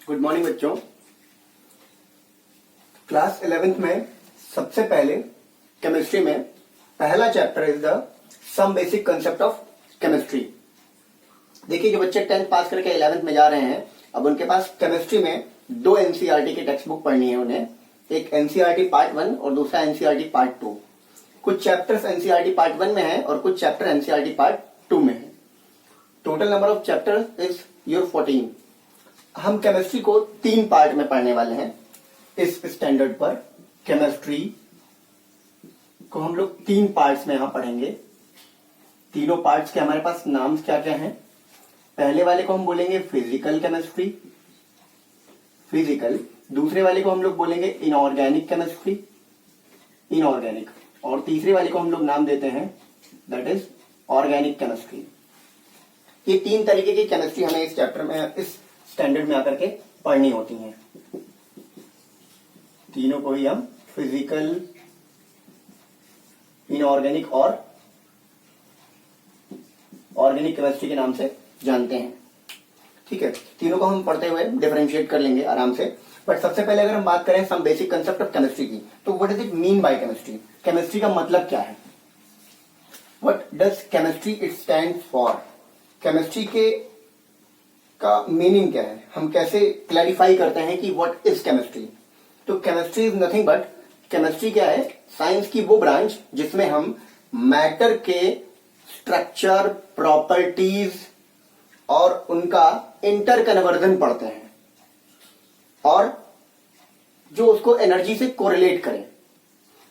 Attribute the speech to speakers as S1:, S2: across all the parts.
S1: Good morning बच्चों। Class 11th में सबसे पहले केमिस्ट्री में पहला chapter is the some basic concept of chemistry. देखिए, जो बच्चे 10th पास करके 11th में जा रहे हैं, अब उनके पास केमिस्ट्री में दो एनसीईआरटी की टेक्स्ट बुक पढ़नी है उन्हें। एक एनसीईआरटी पार्ट 1 और दूसरा एनसीईआरटी पार्ट 2। कुछ चैप्टर्स एनसीईआरटी पार्ट 1 में है और कुछ चैप्टर एनसीईआरटी पार्ट 2 में है। Total number of chapters is your 14। हम केमिस्ट्री को 3 पार्ट में पढ़ने वाले हैं इस स्टैंडर्ड पर। केमिस्ट्री को हम लोग 3 पार्ट्स में यहां पढ़ेंगे। तीनों पार्ट्स के हमारे पास नाम क्या क्या हैं? पहले वाले को हम बोलेंगे फिजिकल केमिस्ट्री, फिजिकल। दूसरे वाले को हम लोग बोलेंगे इनऑर्गेनिक केमिस्ट्री, इनऑर्गेनिक। और तीसरे वाले को हम लोग नाम देते हैं दैट इज ऑर्गेनिक केमिस्ट्री। ये 3 तरीके की केमिस्ट्री हमें इस चैप्टर में, इस स्टैंडर्ड में आकर के पढ़नी होती हैं। तीनों को ही हम फिजिकल, इनऑर्गेनिक और ऑर्गेनिक केमिस्ट्री के नाम से जानते हैं। ठीक है, तीनों को हम पढ़ते हुए डिफरेंशिएट कर लेंगे आराम से। बट सबसे पहले अगर हम बात करें some basic concept of chemistry की, तो what is it mean by chemistry? Chemistry का मतलब क्या है? What does chemistry it stand for? Chemistry के का मीनिंग क्या है? हम कैसे क्लैरिफाई करते हैं कि व्हाट इज केमिस्ट्री? तो chemistry is nothing but, chemistry क्या है? साइंस की वो ब्रांच जिसमें हम मैटर के स्ट्रक्चर, प्रॉपर्टीज और उनका इंटर कन्वर्जन पढ़ते हैं और जो उसको एनर्जी से कोरिलेट करें।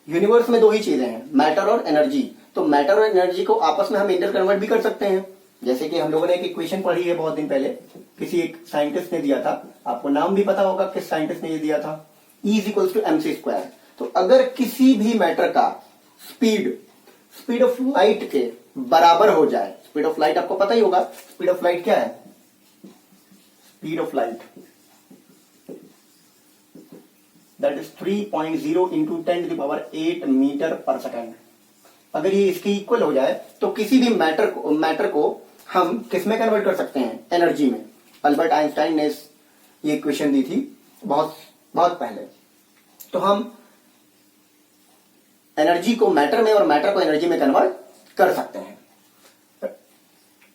S1: यूनिवर्स में 2 ही चीजें हैं, मैटर और एनर्जी। तो मैटर और एनर्जी को आपस में हम इंटर कन्वर्ट भी कर सकते हैं। जैसे कि हम लोगों ने एक इक्वेशन पढ़ी है बहुत दिन पहले, किसी एक साइंटिस्ट ने दिया था, आपको नाम भी पता होगा किस साइंटिस्ट ने ये दिया था, E = mc²। तो अगर किसी भी मैटर का स्पीड ऑफ लाइट के बराबर हो जाए, स्पीड ऑफ लाइट आपको पता ही होगा, स्पीड ऑफ लाइट क्या है? Speed of light that is 3.0 × 10⁸ metre पर सेकेंड। अगर ये इसके इक्वल हो जाए तो किसी भी मैटर को हम किस में कन्वर्ट कर सकते हैं? एनर्जी में। अल्बर्ट आइंस्टाइन ने ये इक्वेशन दी थी बहुत पहले। तो हम एनर्जी को मैटर में और मैटर को एनर्जी में कन्वर्ट कर सकते हैं।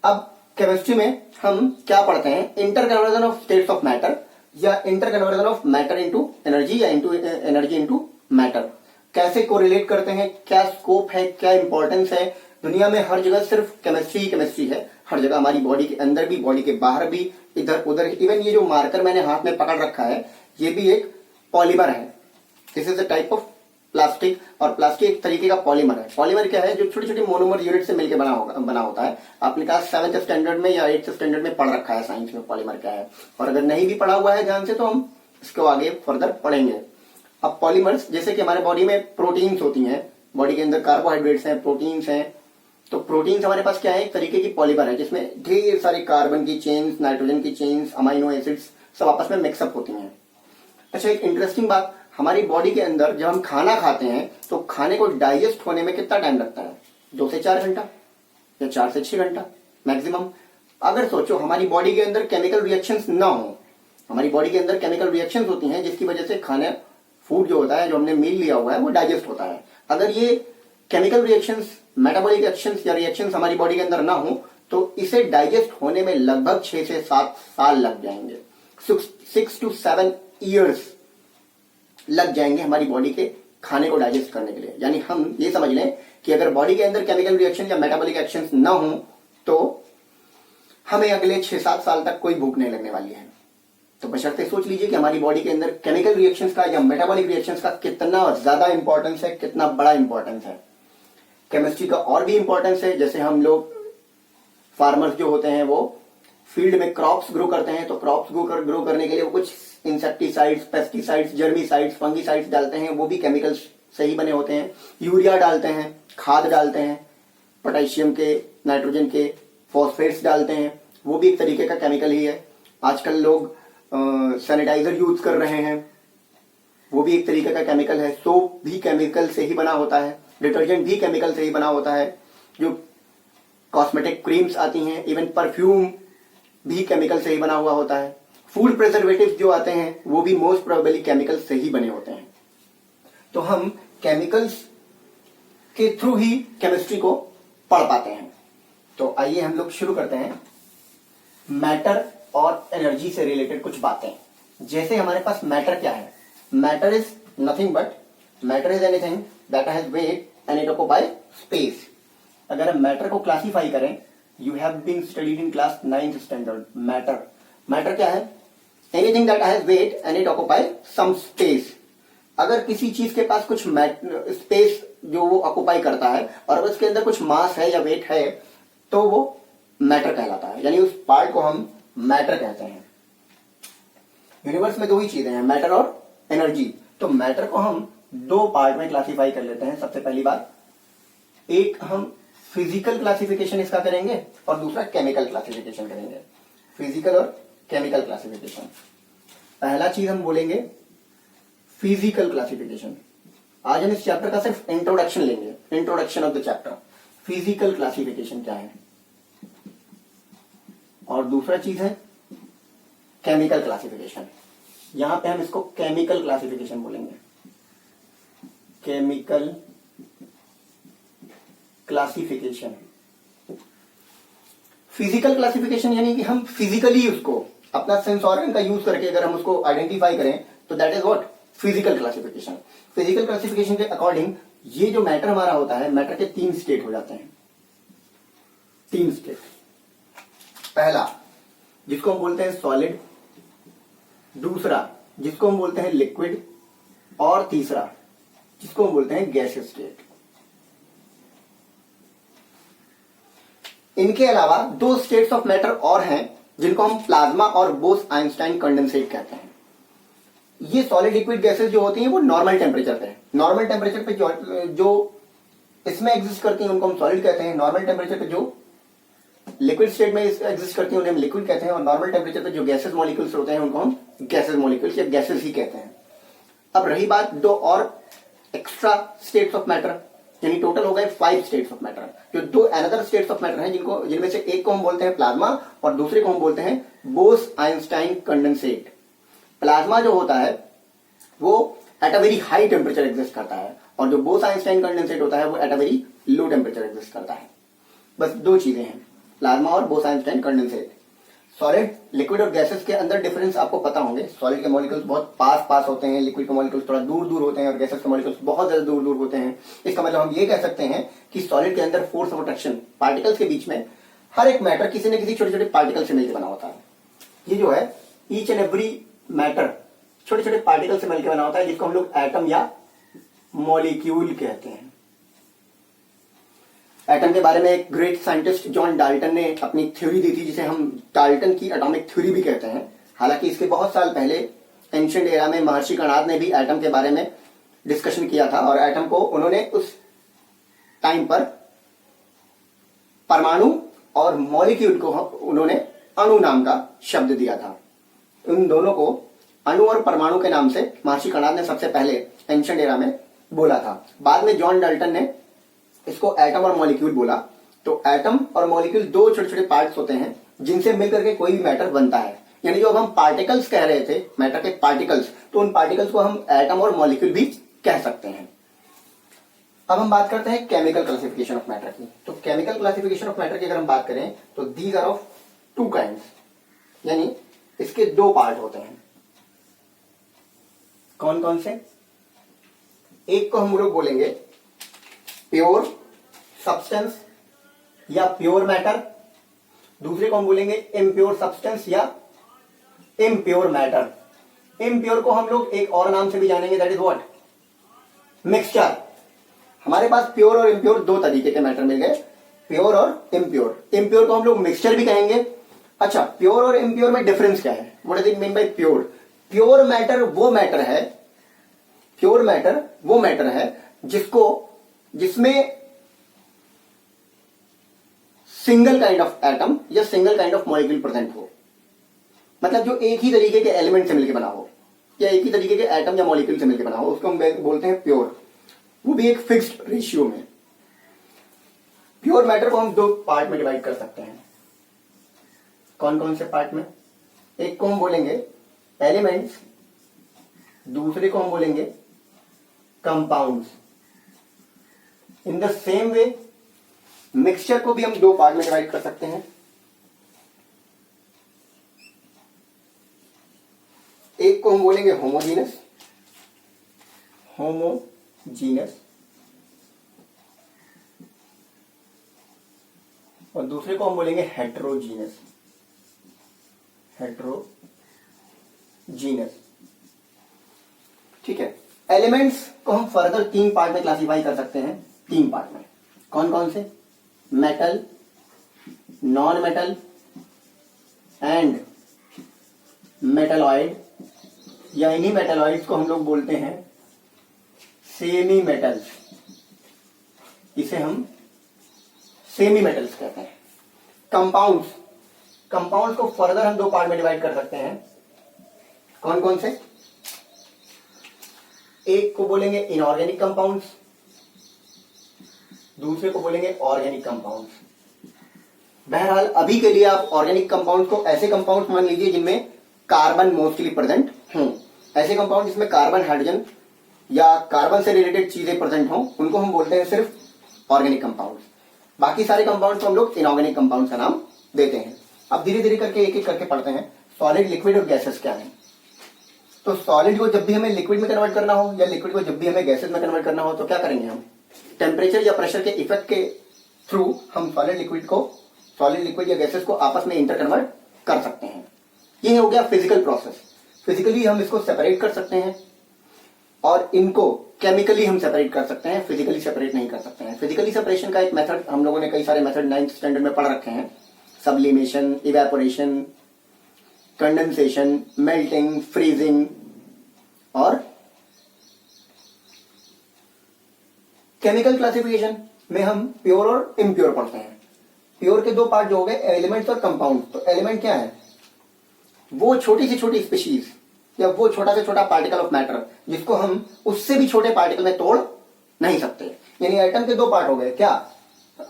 S1: अब केमिस्ट्री में हम क्या पढ़ते हैं? Inter conversion of states of matter, या inter conversion of matter into energy, या एनर्जी इनटू मैटर। कैसे कोरिलेट करते हैं, क्या स्कोप है, क्या इंपॉर्टेंस है? दुनिया में हर जगह सिर्फ केमिस्ट्री ही केमिस्ट्री है। हर जगह, हमारी बॉडी के अंदर भी, बॉडी के बाहर भी, इधर उधर। इवन ये जो मार्कर मैंने हाथ में पकड़ रखा है, ये भी एक पॉलीमर है। This is a type of plastic, और प्लास्टिक एक तरीके का पॉलीमर है। पॉलीमर क्या है? जो छोटी छोटी मोनोमर यूनिट से मिलकर बना होता है। आपने कहा 7th स्टैंडर्ड में या 8th स्टैंडर्ड में पढ़ रखा है साइंस में पॉलीमर क्या है। और अगर नहीं भी पढ़ा हुआ है ध्यान से, तो हम इसको आगे फर्दर पढ़ेंगे। अब पॉलीमर्स, जैसे कि हमारे बॉडी में प्रोटीन्स होती हैं, बॉडी के अंदर कार्बोहाइड्रेट्स हैं, प्रोटीन्स हैं। तो प्रोटीन्स हमारे पास क्या है? एक तरीके की पॉलीमर है जिसमें ढेर सारे कार्बन की चेन्स, नाइट्रोजन की चेन्स, अमाइनो एसिड्स सब आपस में मिक्सअप होती हैं। अच्छा, एक इंटरेस्टिंग बात, हमारी बॉडी के अंदर जब हम खाना खाते हैं तो खाने को डाइजेस्ट होने में कितना टाइम लगता है? 2 से 4 घंटा या 4 से 6 घंटा मैक्सिमम। अगर सोचो हमारी बॉडी के अंदर केमिकल रिएक्शंस ना हो, हमारी बॉडी के अंदर केमिकल रिएक्शंस होती हैं जिसकी वजह से खाने, फूड जो होता है, जो हमने मील लिया हुआ है, वो डाइजेस्ट होता है। अगर ये केमिकल रिएक्शंस, मेटाबॉलिक एक्शंस या रिएक्शंस हमारी बॉडी के अंदर ना हो, तो इसे डाइजेस्ट होने में लगभग 6 से 7 साल लग जाएंगे। 6 to 7 years लग जाएंगे हमारी बॉडी के खाने को डाइजेस्ट करने के लिए। यानी हम ये समझ लें कि अगर बॉडी के अंदर केमिकल रिएक्शन या मेटाबॉलिक एक्शंस ना हो, तो हमें अगले 6-7 साल तक कोई भूख नहीं लगने वाली है। तो बशर्ते सोच लीजिए कि हमारी बॉडी के अंदर केमिकल रिएक्शंस का या मेटाबॉलिक रिएक्शंस का कितना ज्यादा इंपॉर्टेंस है, कितना बड़ा इंपॉर्टेंस है। केमिस्ट्री का और भी इंपॉर्टेंस है। जैसे हम लोग फार्मर्स जो होते हैं, वो फील्ड में क्रॉप्स ग्रो करते हैं, तो क्रॉप्स ग्रो करने के लिए वो कुछ इंसेक्टिसाइड्स, पेस्टिसाइड्स, जर्मिसाइड्स, फंगिसाइड्स डालते हैं। वो भी केमिकल्स से ही बने होते हैं। यूरिया डालते हैं, खाद डालते हैं, पोटेशियम के, नाइट्रोजन के, फॉस्फेट्स डालते हैं, वो भी एक तरीके का केमिकल ही है। आजकल लोग सैनिटाइजर यूज कर रहे हैं, वो भी एक तरीके का केमिकल है। सोप भी केमिकल से ही बना होता है, डिटर्जेंट भी केमिकल से ही बना होता है। जो कॉस्मेटिक क्रीम्स आती हैं, इवन परफ्यूम भी केमिकल से ही बना हुआ होता है। फूड प्रिजर्वेटिव जो आते हैं वो भी मोस्ट प्रोबेबली केमिकल से ही बने होते हैं। तो हम केमिकल्स के थ्रू ही केमिस्ट्री को पढ़ पाते हैं। तो आइए हम लोग शुरू करते हैं मैटर और एनर्जी से रिलेटेड कुछ बातें। जैसे हमारे पास मैटर क्या है, matter is nothing but matter is anything that has weight and it occupy space. अगर हम मैटर को क्लासिफाई करें, you have been studied in class 9th standard. Matter क्या है? Anything that has weight and it occupy some space. अगर किसी चीज के पास कुछ स्पेस जो वो ऑक्यूपाई करता है और उसके अंदर कुछ मास है या वेट है तो वो मैटर कहलाता है, यानी उस पार्ट को हम मैटर कहते हैं। यूनिवर्स में दो ही चीजें हैं, मैटर और एनर्जी। तो मैटर को हम दो पार्ट में क्लासिफाई कर लेते हैं। सबसे पहली बात, एक हम फिजिकल क्लासिफिकेशन इसका करेंगे और दूसरा केमिकल क्लासिफिकेशन करेंगे। फिजिकल और केमिकल क्लासिफिकेशन। पहला चीज हम बोलेंगे फिजिकल क्लासिफिकेशन। आज हम इस चैप्टर का सिर्फ इंट्रोडक्शन लेंगे, introduction of the chapter. Physical classification क्या है, और दूसरा चीज है केमिकल क्लासिफिकेशन। यहां पे हम इसको केमिकल क्लासिफिकेशन बोलेंगे, केमिकल क्लासिफिकेशन। फिजिकल क्लासिफिकेशन यानी कि हम फिजिकली उसको अपना सेंस ऑर्गन का यूज करके अगर हम उसको आइडेंटिफाई करें तो that is what physical classification. Physical classification के अकॉर्डिंग ये जो मैटर हमारा होता है, मैटर के 3 स्टेट हो जाते हैं। 3 स्टेट। पहला जिसको हम बोलते हैं सॉलिड, दूसरा जिसको हम बोलते हैं लिक्विड, और तीसरा जिसको हम बोलते हैं गैस स्टेट। इनके अलावा 2 स्टेट्स ऑफ मैटर और हैं जिनको हम प्लाज्मा और बोस आइंस्टाइन कंडेंसेट कहते हैं। ये सॉलिड लिक्विड गैसेस जो होती हैं वो नॉर्मल टेम्परेचर पे, नॉर्मल टेम्परेचर पे जो इसमें एग्जिस्ट करती हैं उनको हम सॉलिड कहते हैं। नॉर्मल टेम्परेचर पे जो लिक्विड स्टेट में एग्जिस्ट करती हैं उन्हें हम लिक्विड कहते हैं, और नॉर्मल टेम्परेचर पे जो गैसेस मॉलिक्यूल्स होते हैं उनको हम गैसेस मॉलिक्यूल्स या गैसेस ही कहते हैं। अब रही बात 2 और एक्स्ट्रा स्टेट्स ऑफ मैटर, यानी टोटल हो गए 5 स्टेट्स ऑफ मैटर। जो 2 अनदर स्टेट्स ऑफ मैटर हैं जिनमें से एक को हम बोलते हैं प्लाज्मा और दूसरे को हम बोलते हैं बोस आइंस्टाइन कंडेंसेट। प्लाज्मा जो होता है वो at a very high temperature exist करता है, और जो बोस आइंस्टाइन कंडेंसेट होता है वो at a very low temperature exist करता है। बस 2 चीजें हैं, प्लाज्मा और Bose Einstein condensate. Solid, liquid और गैसेस के अंदर डिफरेंस आपको पता होंगे। सॉलिड के मॉलिक्यूल्स बहुत पास होते हैं, लिक्विड के मॉलिक्यूल्स थोड़ा दूर दूर होते हैं, और गैसेस के मॉलिक्यूल्स बहुत ज्यादा दूर दूर होते हैं। इसका मतलब हम ये कह सकते हैं कि सॉलिड के अंदर फोर्स ऑफ अट्रैक्शन पार्टिकल्स के बीच में, हर एक मैटर किसी न किसी छोटे छोटे पार्टिकल से मिलकर बना होता है। ये जो है ईच एंड एवरी मैटर छोटे छोटे पार्टिकल से मिलकर बना होता है, जिसको हम लोग एटम या मॉलिक्यूल कहते हैं। एटम के बारे में एक ग्रेट साइंटिस्ट जॉन डाल्टन ने अपनी थ्योरी दी थी, जिसे हम डाल्टन की एटॉमिक थ्योरी भी कहते हैं। हालांकि इसके बहुत साल पहले एंशिएंट एरा में महर्षि कणाद ने भी एटम के बारे में डिस्कशन किया था, और एटम को उन्होंने उस टाइम पर परमाणु और मॉलिक्यूल को उन्होंने अणु नाम का शब्द दिया था। उन दोनों को अणु और परमाणु के नाम से महर्षि कणाद ने सबसे पहले एंशिएंट एरा में बोला था। बाद में जॉन डाल्टन ने इसको एटम और मॉलिक्यूल बोला। तो एटम और मॉलिक्यूल 2 छोटे छोटे पार्ट्स होते हैं जिनसे मिलकर के कोई भी मैटर बनता है। यानी जो अब हम पार्टिकल्स कह रहे थे, मैटर के पार्टिकल्स, तो उन पार्टिकल्स को हम एटम और मॉलिक्यूल भी कह सकते हैं। अब हम बात करते हैं केमिकल क्लासिफिकेशन ऑफ मैटर की। तो केमिकल क्लासिफिकेशन ऑफ मैटर की अगर हम बात करें तो दीज आर ऑफ 2 काइंड्स, यानी इसके 2 पार्ट होते हैं। कौन कौन से? एक को हम लोग बोलेंगे प्योर सब्सटेंस या प्योर मैटर, दूसरे को हम बोलेंगे इम्प्योर सब्सटेंस या इम्प्योर मैटर। इम्प्योर को हम लोग एक और नाम से भी जानेंगे, दैट इज व्हाट मिक्सचर। हमारे पास प्योर और इम्प्योर 2 तरीके के मैटर मिल गए, प्योर और इम्प्योर। इम्प्योर को हम लोग मिक्सचर भी कहेंगे। अच्छा, प्योर और इम्प्योर में डिफरेंस क्या है? What does it mean bye pure? Pure matter वो मैटर है, प्योर मैटर वो मैटर है जिसमें सिंगल काइंड ऑफ एटम या single kind of molecule present हो। मतलब जो एक ही तरीके के एलिमेंट से मिलकर बना हो, या एक ही तरीके के एटम या मॉलिक्यूल से मिलकर बना हो, उसको हम बोलते हैं प्योर। वो भी एक फिक्स्ड रेशियो में। प्योर मैटर को हम 2 पार्ट में डिवाइड कर सकते हैं। कौन कौन से पार्ट में? एक को हम बोलेंगे एलिमेंट्स, दूसरे को हम बोलेंगे compounds. In the same way mixture को भी हम दो पार्ट में डिवाइड कर सकते हैं। एक को हम बोलेंगे होमोजीनस, और दूसरे को हम बोलेंगे हेट्रोजीनस। ठीक है। एलिमेंट्स को हम फर्दर तीन पार्ट में क्लासिफाई कर सकते हैं, तीन पार्ट में। कौन कौन से? Metal, non metal and metalloid, या इन्हीं मेटलॉइड्स को हम लोग बोलते हैं सेमी मेटल्स। इसे हम सेमी मेटल्स कहते हैं। कंपाउंड्स को फर्दर हम दो पार्ट में डिवाइड कर सकते हैं। कौन कौन से? एक को बोलेंगे इनऑर्गेनिक कंपाउंड्स, दूसरे को बोलेंगे ऑर्गेनिक कंपाउंड्स। बहरहाल अभी के लिए आप ऑर्गेनिक कंपाउंड्स को ऐसे कंपाउंड्स मान लीजिए जिनमें कार्बन मोस्टली प्रेजेंट हों। ऐसे कंपाउंड जिसमें कार्बन, हाइड्रोजन या कार्बन से रिलेटेड चीजें प्रेजेंट हों, उनको हम बोलते हैं सिर्फ ऑर्गेनिक कंपाउंड्स। बाकी सारे कंपाउंड्स को हम लोग इनऑर्गेनिक कंपाउंड्स का नाम देते हैं। अब धीरे धीरे करके एक एक करके पढ़ते हैं सॉलिड, लिक्विड और गैसेस क्या है। तो सॉलिड को जब भी हमें लिक्विड में कन्वर्ट करना हो या लिक्विड को जब भी हमें गैसेस में कन्वर्ट करना हो तो क्या करेंगे हम? टेम्परेचर या प्रेशर के इफेक्ट के थ्रू हम सॉलिड लिक्विड या गैसेस को आपस में इंटर कन्वर्ट कर सकते हैं। ये हो गया फिजिकल प्रोसेस। फिजिकली हम इसको सेपरेट कर सकते हैं और इनको केमिकली हम सेपरेट कर सकते हैं, फिजिकली सेपरेट नहीं कर सकते हैं। फिजिकली सेपरेशन का एक मेथड हम लोगों ने कई सारे मेथड 9th स्टैंडर्ड में पढ़ रखे हैं। Sublimation, evaporation, condensation, melting, freezing और केमिकल क्लासिफिकेशन में हम प्योर और इम्प्योर पढ़ते हैं। प्योर के दो पार्ट जो हो गए एलिमेंट्स और कंपाउंड। तो एलिमेंट क्या है? वो छोटी से छोटी स्पीशीज या वो छोटा से छोटा पार्टिकल ऑफ मैटर जिसको हम उससे भी छोटे पार्टिकल में तोड़ नहीं सकते। यानी एटम के दो पार्ट हो गए। क्या?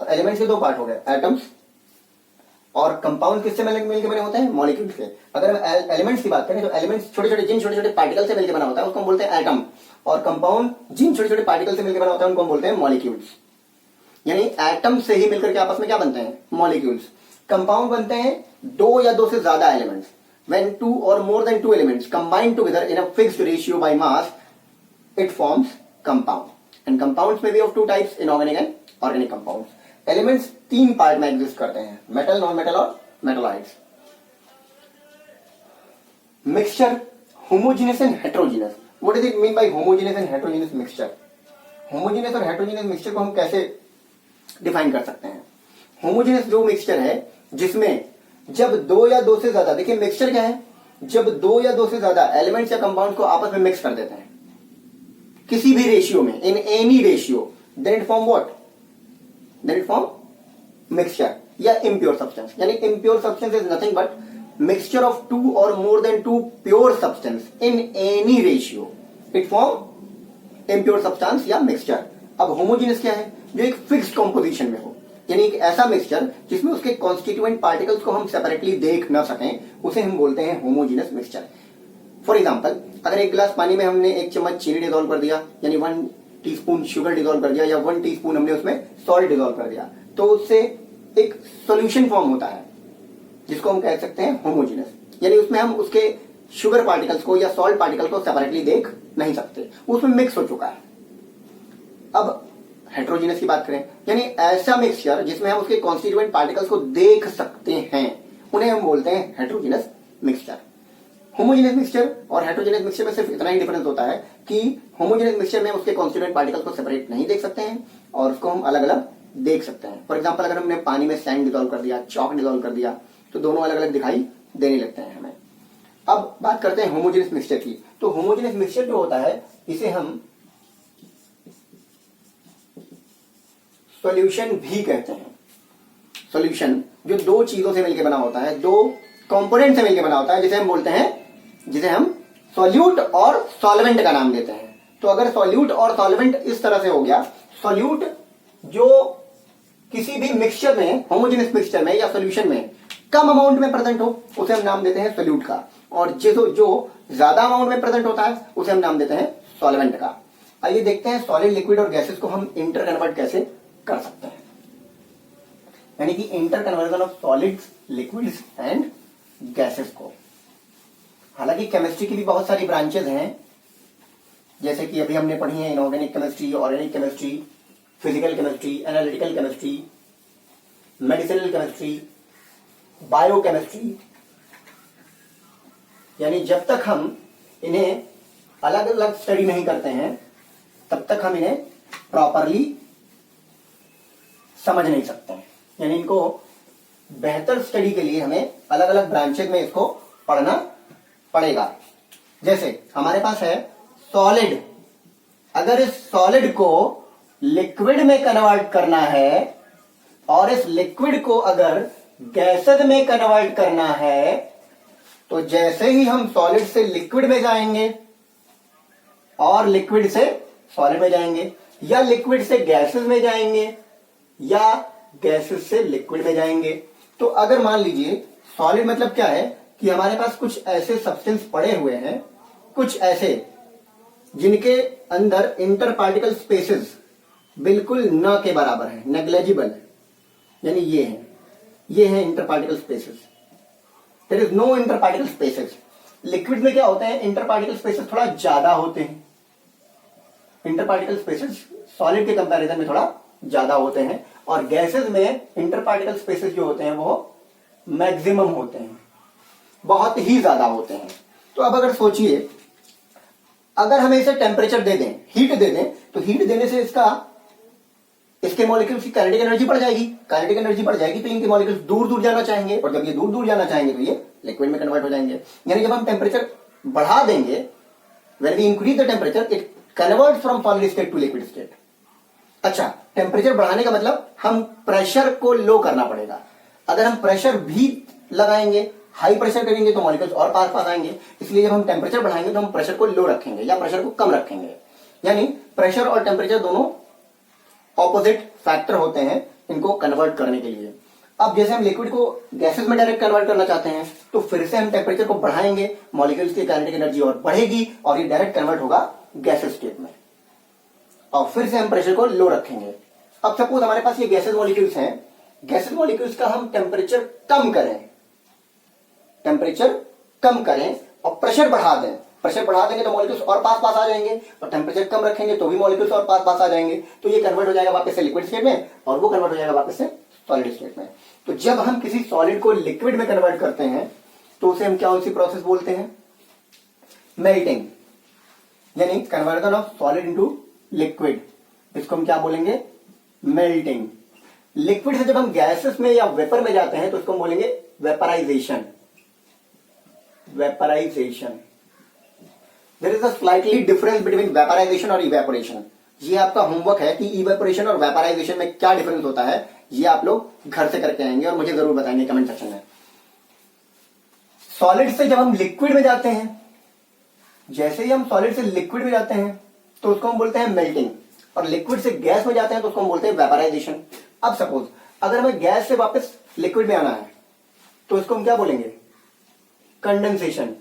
S1: एलिमेंट्स के दो पार्ट हो गए, एटम्स। और कंपाउंड किससे मिलकर बने होते हैं? मॉलिक्यूल से। अगर हम एलिमेंट्स की बात करें तो एलिमेंट्स छोटे छोटे पार्टिकल से मिलकर बना होता है, उसको हम बोलते हैं एटम। और कंपाउंड जिन छोटे छोटे पार्टिकल से मिलकर बना होता है उनको हम बोलते हैं मॉलिक्यूल्स। यानी एटम से ही मिलकर के आपस में क्या बनते हैं? मॉलिक्यूल्स। कंपाउंड बनते हैं दो या दो से ज्यादा elements. When two or more than two elements combine together in a fixed ratio by mass, it forms compound. And compounds may be of two types, inorganic and organic compounds. Elements तीन part में exist करते हैं, metal, non metal और metalloids. Mixture, homogeneous and heterogeneous. What is it mean bye homogeneous and heterogeneous mixture? Homogeneous और heterogeneous mixture को हम कैसे define कर सकते हैं? होमोजेनियस जो मिक्सचर है जिसमें जब दो या दो से ज्यादा, देखिए मिक्सचर क्या है? जब दो या दो से ज्यादा एलिमेंट्स या कंपाउंड को आपस में मिक्स कर देते हैं किसी भी रेशियो में, in any ratio, then it form what? Then it form mixture या इम्प्योर सब्सटेंस। यानी impure substance is nothing but mixture of two और more than two pure substance in any ratio, it form impure substance या mixture. अब homogeneous क्या है? जो एक fixed composition में हो, यानी एक ऐसा मिक्सचर जिसमें उसके कॉन्स्टिट्यूएंट पार्टिकल्स को हम सेपरेटली देख ना सकें, उसे हम बोलते हैं होमोजेनियस मिक्सचर। फॉर एग्जांपल, अगर एक गिलास पानी में हमने एक चम्मच चीनी डिसॉल्व कर दिया, यानी 1 टीस्पून शुगर डिसॉल्व कर दिया, या 1 टीस्पून हमने उसमें सॉल्ट डिसॉल्व कर दिया, तो उससे एक सॉल्यूशन फॉर्म होता है जिसको हम कह सकते हैं होमोजेनियस। यानी उसमें हम उसके शुगर पार्टिकल्स को या सॉल्ट पार्टिकल्स को सेपरेटली देख नहीं सकते, उसमें मिक्स हो चुका है। अब हेट्रोजेनियस की बात करें, यानी ऐसा मिक्सचर जिसमें हम उसके कॉन्स्टिट्यूएंट पार्टिकल्स को देख सकते हैं, उन्हें हम बोलते हैं हेट्रोजेनियस मिक्सचर। होमोजेनियस मिक्सचर और हेट्रोजेनियस मिक्सचर में सिर्फ इतना ही डिफरेंस होता है कि होमोजेनियस मिक्सचर में उसके कॉन्स्टिट्यूएंट पार्टिकल्स को सेपरेट नहीं देख सकते हैं और उसको हम अलग अलग देख सकते हैं। फॉर एग्जाम्पल, अगर हमने पानी में सैंड डिसॉल्व कर दिया, चॉक डिसॉल्व कर दिया, तो दोनों अलग अलग दिखाई देने लगते हैं हमें। अब बात करते हैं होमोजेनियस मिक्सचर की। तो होमोजेनियस मिक्सचर जो होता है इसे हम सॉल्यूशन भी कहते हैं। सॉल्यूशन जो दो चीजों से मिलकर बना होता है, दो कंपोनेंट से मिलकर बना होता है, जिसे हम बोलते हैं, जिसे हम सॉल्यूट और सॉल्वेंट का नाम देते हैं। तो अगर सॉल्यूट और सॉल्वेंट इस तरह से हो गया, सॉल्यूट जो किसी भी मिक्सचर में, होमोजेनियस मिक्सचर में या सॉल्यूशन में कम अमाउंट में प्रेजेंट हो उसे हम नाम देते हैं सोल्यूट का, और जो ज्यादा अमाउंट में प्रेजेंट होता है उसे हम नाम देते हैं सॉल्वेंट का। आइए देखते हैं सॉलिड, लिक्विड और गैसेस को हम इंटर कन्वर्ट कैसे कर सकते हैं, यानी कि inter conversion of solids, liquids and gases को। हालांकि केमिस्ट्री की भी बहुत सारी ब्रांचेज हैं, जैसे कि अभी हमने पढ़ी है inorganic chemistry, organic chemistry, physical chemistry, analytical chemistry, medicinal chemistry, biochemistry. यानी जब तक हम इन्हें अलग अलग स्टडी नहीं करते हैं तब तक हम इन्हें प्रॉपरली समझ नहीं सकते हैं। यानी इनको बेहतर स्टडी के लिए हमें अलग अलग ब्रांचेज में इसको पढ़ना पड़ेगा। जैसे हमारे पास है सॉलिड, अगर इस सॉलिड को लिक्विड में कन्वर्ट करना है और इस लिक्विड को अगर गैसेज में कन्वर्ट करना है, तो जैसे ही हम सॉलिड से लिक्विड में जाएंगे और लिक्विड से सॉलिड में जाएंगे, या लिक्विड से गैसेज में जाएंगे, या गैसेज से लिक्विड में जाएंगे, तो अगर मान लीजिए सॉलिड मतलब क्या है कि हमारे पास कुछ ऐसे सब्सटेंस पड़े हुए हैं, कुछ ऐसे जिनके अंदर इंटर पार्टिकल स्पेसेस बिल्कुल न के बराबर है, नेग्लेजिबल है, यानी ये है inter particle spaces. There is no inter particle spaces. Liquid में क्या होते हैं, इंटर पार्टिकल स्पेसेस थोड़ा ज्यादा होते हैं, इंटर पार्टिकल स्पेसेस सॉलिड के कंपैरिजन में थोड़ा ज्यादा होते हैं, और गैसेस में इंटर पार्टिकल स्पेसेस जो होते हैं वो मैक्सिमम होते हैं, बहुत ही ज्यादा होते हैं। तो अब अगर सोचिए, अगर हमें इसे टेम्परेचर दे दें, हीट दे दें, तो हीट देने से इसके मॉलिक्यूल्स की काइनेटिक एनर्जी बढ़ जाएगी, काइनेटिक एनर्जी बढ़ जाएगी तो इनके मॉलिक्यूल्स दूर दूर जाना चाहेंगे, और जब ये दूर दूर जाना चाहेंगे तो ये लिक्विड में कन्वर्ट हो जाएंगे। यानी जब हम टेम्परेचर बढ़ा देंगे, when we increase the temperature it convert from solid state to liquid state. अच्छा, टेम्परेचर बढ़ाने का मतलब हम प्रेशर को लो करना पड़ेगा। अगर हम प्रेशर भी लगाएंगे, हाई प्रेशर करेंगे तो मॉलिक्यूल्स और पास पास आएंगे, इसलिए जब हम टेम्परेचर बढ़ाएंगे तो हम प्रेशर को लो रखेंगे या प्रेशर को कम रखेंगे। यानी प्रेशर और टेम्परेचर दोनों ऑपोजिट फैक्टर होते हैं इनको कन्वर्ट करने के लिए। अब जैसे हम लिक्विड को गैसेस में डायरेक्ट कन्वर्ट करना चाहते हैं तो फिर से हम टेम्परेचर को बढ़ाएंगे, मॉलिक्यूल्स की काइनेटिक एनर्जी और बढ़ेगी और ये डायरेक्ट कन्वर्ट होगा गैसेस स्टेट में, और फिर से हम प्रेशर को लो रखेंगे। अब सपोज हमारे पास ये गैसेस मॉलिक्यूल्स हैं, गैसेस मॉलिक्यूल्स का हम टेम्परेचर कम करें और प्रेशर बढ़ा दें। प्रेशर बढ़ा देंगे तो मॉलिक्यूल्स और पास पास आ जाएंगे, और टेम्परेचर कम रखेंगे तो भी मॉलिक्यूल्स और पास पास आ जाएंगे, तो ये कन्वर्ट हो जाएगा वापस से लिक्विड स्टेट में, और वो कन्वर्ट हो जाएगा वापस से सॉलिड स्टेट में। तो जब हम किसी सॉलिड को लिक्विड में कन्वर्ट करते हैं तो उसे हम क्या उसी प्रोसेस बोलते हैं, मेल्टिंग, यानी conversion of solid into liquid, इसको हम क्या बोलेंगे, मेल्टिंग। लिक्विड से जब हम गैसेस में या वेपर में जाते हैं तो उसको हम बोलेंगे vaporisation. There is a slightly difference between vaporisation और इवेपोरेशन। ये आपका होमवर्क है कि इवेपोरेशन और वेपराइजेशन में क्या डिफरेंस होता है, ये आप लोग घर से करके आएंगे और मुझे जरूर बताएंगे कमेंट सेक्शन में। सॉलिड से जब हम लिक्विड में जाते हैं, जैसे ही हम सॉलिड से लिक्विड में जाते हैं तो उसको हम बोलते हैं मेल्टिंग, और लिक्विड से गैस में जाते हैं तो उसको हम बोलते हैं वेपराइजेशन। अब सपोज अगर हमें गैस से वापस लिक्विड में आना है तो इसको हम क्या बोलेंगे, कंडेंसेशन।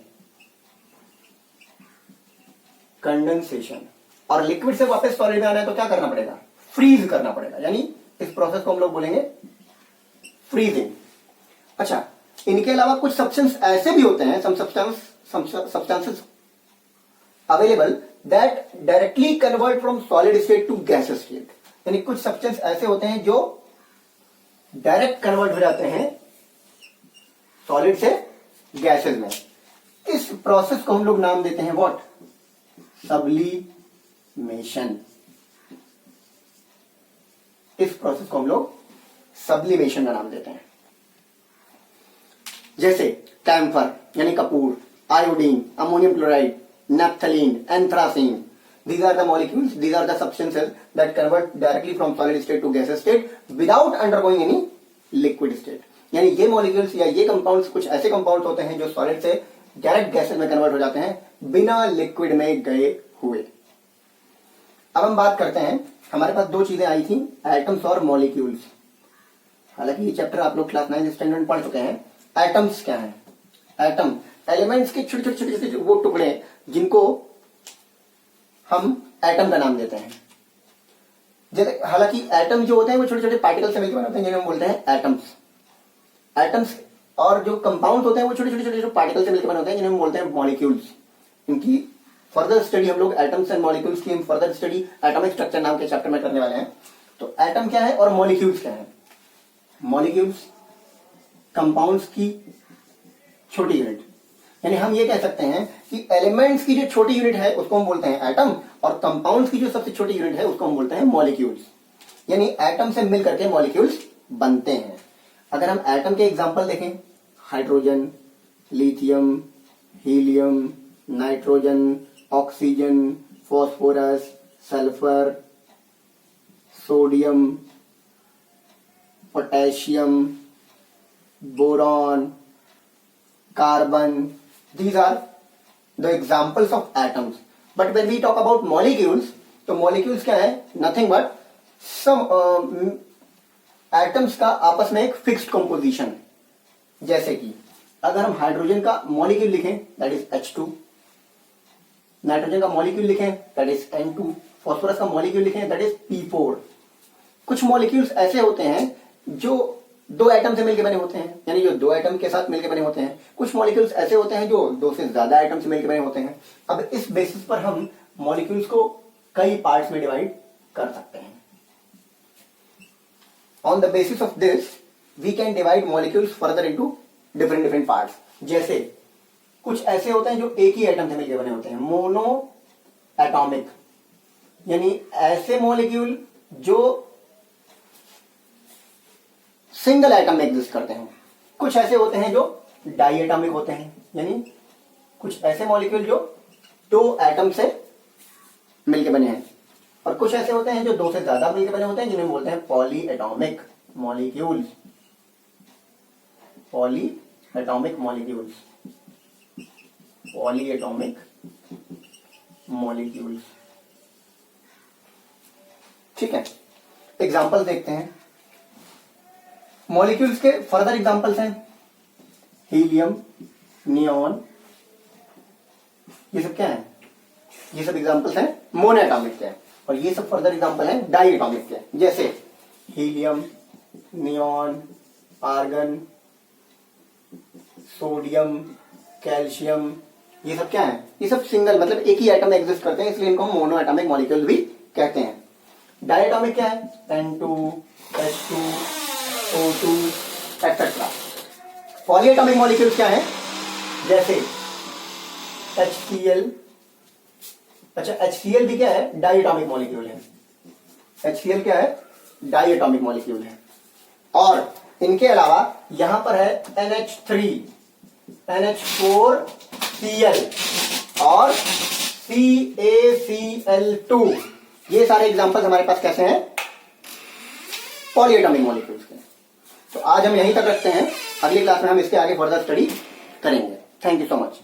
S1: और लिक्विड से वापस सॉलिड में आना है तो क्या करना पड़ेगा, फ्रीज करना पड़ेगा, यानी इस प्रोसेस को हम लोग बोलेंगे फ्रीजिंग। अच्छा, इनके अलावा कुछ सब्सटेंस ऐसे भी होते हैं, substances available that directly convert from solid state to gases state. यानी कुछ सब्सटेंस ऐसे होते हैं जो डायरेक्ट कन्वर्ट हो जाते हैं सॉलिड से गैसेस में। इस प्रोसेस को हम लोग नाम देते हैं व्हाट, सब्लिमेशन। इस प्रोसेस को हम लोग सब्लिमेशन का नाम देते हैं। जैसे कैम्फर यानी Kapoor, iodine, ammonium chloride, naphthalene, anthracene, these are the molecules, these are the substances that convert directly from solid state to gaseous state without undergoing any liquid state। यानी ये molecules या ये compounds कुछ ऐसे compounds होते हैं जो solid से डायरेक्ट गैसेस में कन्वर्ट हो जाते हैं बिना लिक्विड में गए हुए। अब हम बात करते हैं, हमारे पास दो चीजें आई थी, एटम्स और मॉलिक्यूल्स। हालांकि ये चैप्टर आप लोग क्लास 9 स्टैंडर्ड में पढ़ चुके हैं, एटम्स क्या है? एटम एलिमेंट्स के छोटे छोटे छोटे वो टुकड़े जिनको हम एटम का नाम देते हैं। जैसे हालांकि एटम जो होते हैं वो छोटे छोटे पार्टिकल से मिलकर बने होते हैं जिन्हें हम बोलते हैं एटम्स। एटम्स और जो कंपाउंड होते हैं वो छोटे छोटे छोटे छोटे पार्टिकल से मिलकर बने होते हैं जिन्हें हम बोलते हैं मॉलिक्यूल्स। इनकी फर्दर स्टडी हम लोग एटम्स एंड मॉलिक्यूल्स की फर्दर स्टडी एटॉमिक स्ट्रक्चर नाम के चैप्टर में करने वाले हैं। तो एटम क्या है और मॉलिक्यूल्स क्या है? मॉलिक्यूल्स कंपाउंड्स की छोटी यूनिट, यानी हम ये कह सकते हैं कि एलिमेंट्स की जो छोटी यूनिट है उसको हम बोलते हैं एटम, और कंपाउंड्स की जो सबसे छोटी यूनिट है उसको हम बोलते हैं मॉलिक्यूल्स। यानी एटम से मिल करके मॉलिक्यूल्स बनते हैं। अगर हम एटम के एग्जांपल देखें, hydrogen, lithium, helium, nitrogen, oxygen, phosphorus, sulphur, sodium, potassium, boron, carbon, these are the examples of atoms. But when we talk about molecules, तो molecules क्या है? Nothing but some atoms का आपस में एक fixed composition। जैसे कि अगर हम हाइड्रोजन का मॉलिक्यूल लिखें that is H2, नाइट्रोजन का मॉलिक्यूल लिखें that is N2, फास्फोरस का मॉलिक्यूल लिखें that is P4। कुछ मॉलिक्यूल्स ऐसे होते हैं जो दो एटम से मिलकर बने होते हैं, यानी जो दो एटम के साथ मिलकर बने होते हैं। कुछ मॉलिक्यूल्स ऐसे होते हैं जो दो से ज्यादा एटम से मिलकर बने होते हैं। अब इस बेसिस पर हम मॉलिक्यूल्स को कई पार्ट्स में डिवाइड कर सकते हैं। On the basis of this we can divide molecules further into different different parts. जैसे कुछ ऐसे होते हैं जो एक ही एटम से मिलकर बने होते हैं, मोनो एटॉमिक, यानी ऐसे मॉलिक्यूल जो सिंगल एटम में एग्जिस्ट करते हैं। कुछ ऐसे होते हैं जो डाई एटॉमिक होते हैं, यानी कुछ ऐसे मॉलिक्यूल जो दो एटम से मिलकर बने हैं, और कुछ ऐसे होते हैं जो दो से ज्यादा मिलकर बने होते हैं जिन्हें बोलते हैं poly atomic molecules. Poly atomic molecules, poly atomic molecules. ठीक है, एग्जांपल देखते हैं। मॉलिक्यूल्स के फर्दर एग्जांपल्स हैं हीलियम, नियॉन, ये सब क्या है? ये सब एग्जांपल्स हैं मोनो एटॉमिक के, और ये सब फर्दर एग्जांपल हैं डाई एटॉमिक के। जैसे helium, neon, argon, sodium, calcium, ये सब क्या है? ये सब सिंगल मतलब एक ही एटम में एग्जिस्ट करते हैं, इसलिए इनको हम मोनो एटॉमिक मॉलिक्यूल भी कहते हैं। डाई एटॉमिक क्या है? N2, H2, O2 etcetera. Polyatomic molecules क्या है? जैसे HCl। अच्छा, HCl भी क्या है? डाइएटॉमिक मॉलिक्यूल है। HCl क्या है? डाइएटॉमिक मॉलिक्यूल है। और इनके अलावा यहां पर है NH3, NH4Cl और CaCl2। ये सारे एग्जांपल्स हमारे पास कैसे हैं? पॉलीएटॉमिक मॉलिक्यूल्स के। तो आज हम यहीं तक रखते हैं, अगली क्लास में हम इसके आगे फर्दर स्टडी करेंगे। Thank you so much.